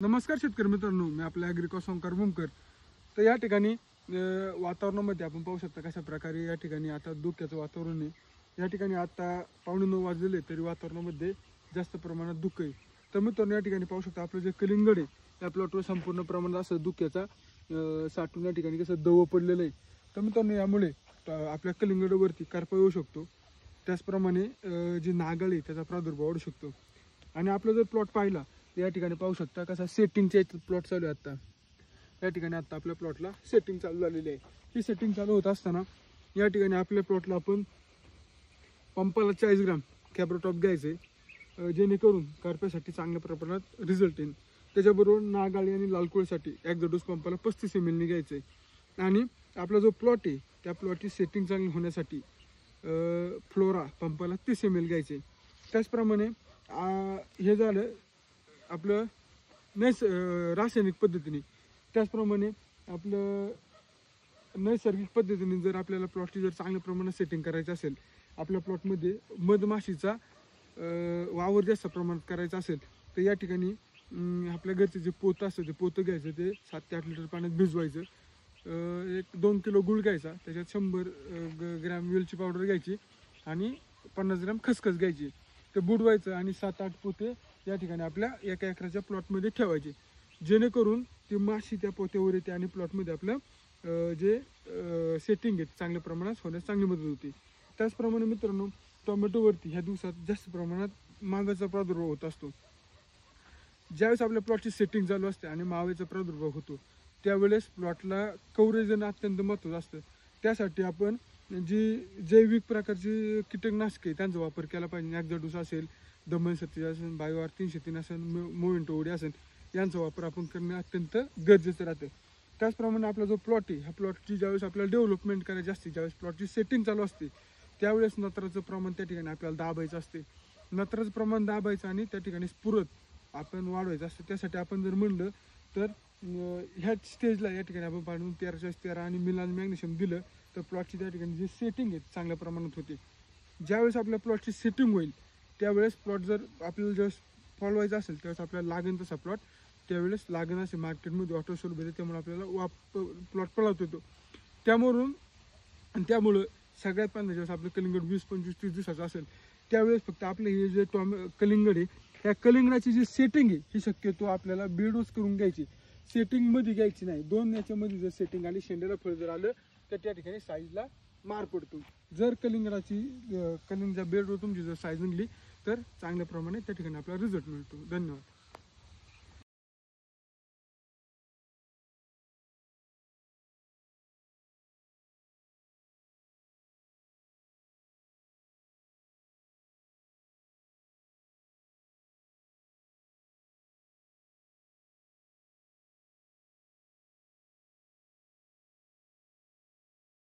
नमस्कार शेतकरी मित्रांनो, मी आपल्या ॲग्रिकॉस ओंकार भूमकर. तर या ठिकाणी वातावरणामध्ये आपण पाहू शकता कशा प्रकारे या ठिकाणी आता धुक्याचं वातावरण आहे. या ठिकाणी आता 8:45 वाजलेले तरी वातावरणामध्ये जास्त प्रमाणात धुकं आहे. तर मित्रांनो या ठिकाणी पाहू शकता आपलं जे कलिंगड आहे त्या प्लॉटवर संपूर्ण प्रमाणात असं धुक्याचा साठून या ठिकाणी कसं दव पडलेलं आहे. तर मित्रांनो यामुळे आपल्या कलिंगडावरती करपा येऊ शकतो. त्याचप्रमाणे जी नागाळ आहे त्याचा प्रादुर्भाव वाढू शकतो. आणि आपला जर प्लॉट पाहिला या ठिकाणी पाहू शकता कसा सेटिंगचे प्लॉट चालू आहे. आता या ठिकाणी आता आपल्या प्लॉटला सेटिंग चालू झालेली आहे. ही सेटिंग चालू होत असताना या ठिकाणी आपल्या प्लॉटला आपण पंपाला 40 ग्राम कॅब्रोटॉप घ्यायचे, जेणेकरून करप्यासाठी चांगल्या प्रमाणात रिझल्ट येईल. त्याच्याबरोबर नागाळी आणि लालकोळीसाठी ॲक्झोडोस पंपाला 35 ml घ्यायचे. आणि आपला जो प्लॉट आहे त्या प्लॉटची सेटिंग चांगली होण्यासाठी फ्लोरा पंपाला 30 ml घ्यायचे. त्याचप्रमाणे हे झालं आपलं रासायनिक पद्धतीने. त्याचप्रमाणे आपलं नैसर्गिक पद्धतीने जर आपल्याला प्लॉटची जर चांगल्या प्रमाणात सेटिंग करायचं असेल, आपल्या प्लॉटमध्ये मधमाशीचा वावर जास्त प्रमाणात करायचा असेल तर या ठिकाणी आपल्या घरचे जे पोतं असतं ते पोतं घ्यायचं, ते 7 ते 8 लिटर पाण्यात भिजवायचं. 1-2 किलो गुळ घ्यायचा, त्याच्यात 100 ग्रॅम वेलची पावडर घ्यायची आणि 50 ग्रॅम खसखस घ्यायची. ते बुडवायचं आणि 7-8 पोते या ठिकाणी आपल्या 1 एकराच्या प्लॉटमध्ये ठेवायचे, जेणेकरून ती माशी त्या पोत्यावर येते आणि प्लॉटमध्ये आपलं जे सेटिंग आहे चांगल्या प्रमाणात होण्यास चांगली मदत होते. त्याचप्रमाणे मित्रांनो टोमॅटोवरती ह्या दिवसात जास्त प्रमाणात माव्याचा प्रादुर्भाव होत असतो. ज्यावेळेस आपल्या प्लॉटची सेटिंग चालू असते आणि माव्याचा प्रादुर्भाव होतो त्यावेळेस प्लॉटला कव्हरेज देणं अत्यंत महत्त्वाचं असतं. त्यासाठी आपण जी जैविक प्रकारची कीटकनाशके त्यांचा वापर केला पाहिजे. ॲक्झोडोस असेल, दमन 37 असेल, बायोआर 303 असेल, मोविंटो ओडी असेल, यांचा वापर आपण करणं अत्यंत गरजेचं राहतं. त्याचप्रमाणे आपला जो प्लॉट आहे ह्या प्लॉटची ज्यावेळेस आपल्याला डेव्हलपमेंट करायची असते, ज्यावेळेस प्लॉटची सेटिंग चालू असते त्यावेळेस नत्राचं प्रमाण त्या ठिकाणी आपल्याला दाबायचं असते. नत्राचं प्रमाण दाबायचं आणि त्या ठिकाणी स्फुरत आपण वाढवायचं असतं. त्यासाठी आपण जर म्हणलं तर ह्या स्टेजला या ठिकाणी आपण पाडून 13-13 आणि मिलान मॅग्नेशियम दिलं तर प्लॉटची त्या ठिकाणी जी सेटिंग आहे चांगल्या प्रमाणात होते. ज्यावेळेस आपल्या प्लॉटची सेटिंग होईल त्यावेळेस प्लॉट जर आपल्याला ज्यावेळेस फॉलवायचा असेल त्यावेळेस आपल्याला लागेल तसा प्लॉट त्यावेळेस लागेल असे मार्केटमध्ये ऑटो सोल भेटेल, त्यामुळे आपल्याला प्लॉट पळवता येतो. त्यामुळं सगळ्यात पहिल्यांदा ज्यावेळेस आपलं कलिंगड 20-25-30 दिवसाचं असेल त्यावेळेस फक्त आपलं हे जे कलिंगड आहे ह्या कलिंगडाची जी सेटिंग आहे ही शक्यतो आपल्याला बेडोस करून घ्यायची, सेटिंगमध्ये घ्यायची नाही. 2 याच्यामध्ये जर सेटिंग आली, शेंड्याला फळ जर आलं तर त्या ठिकाणी साईजला मार पडतो. जर कलिंगडच्या बेडवर तुमची जर साईज निघली तर चांगल्या प्रमाणे त्या ठिकाणी आपल्याला रिझल्ट मिळतो. धन्यवाद.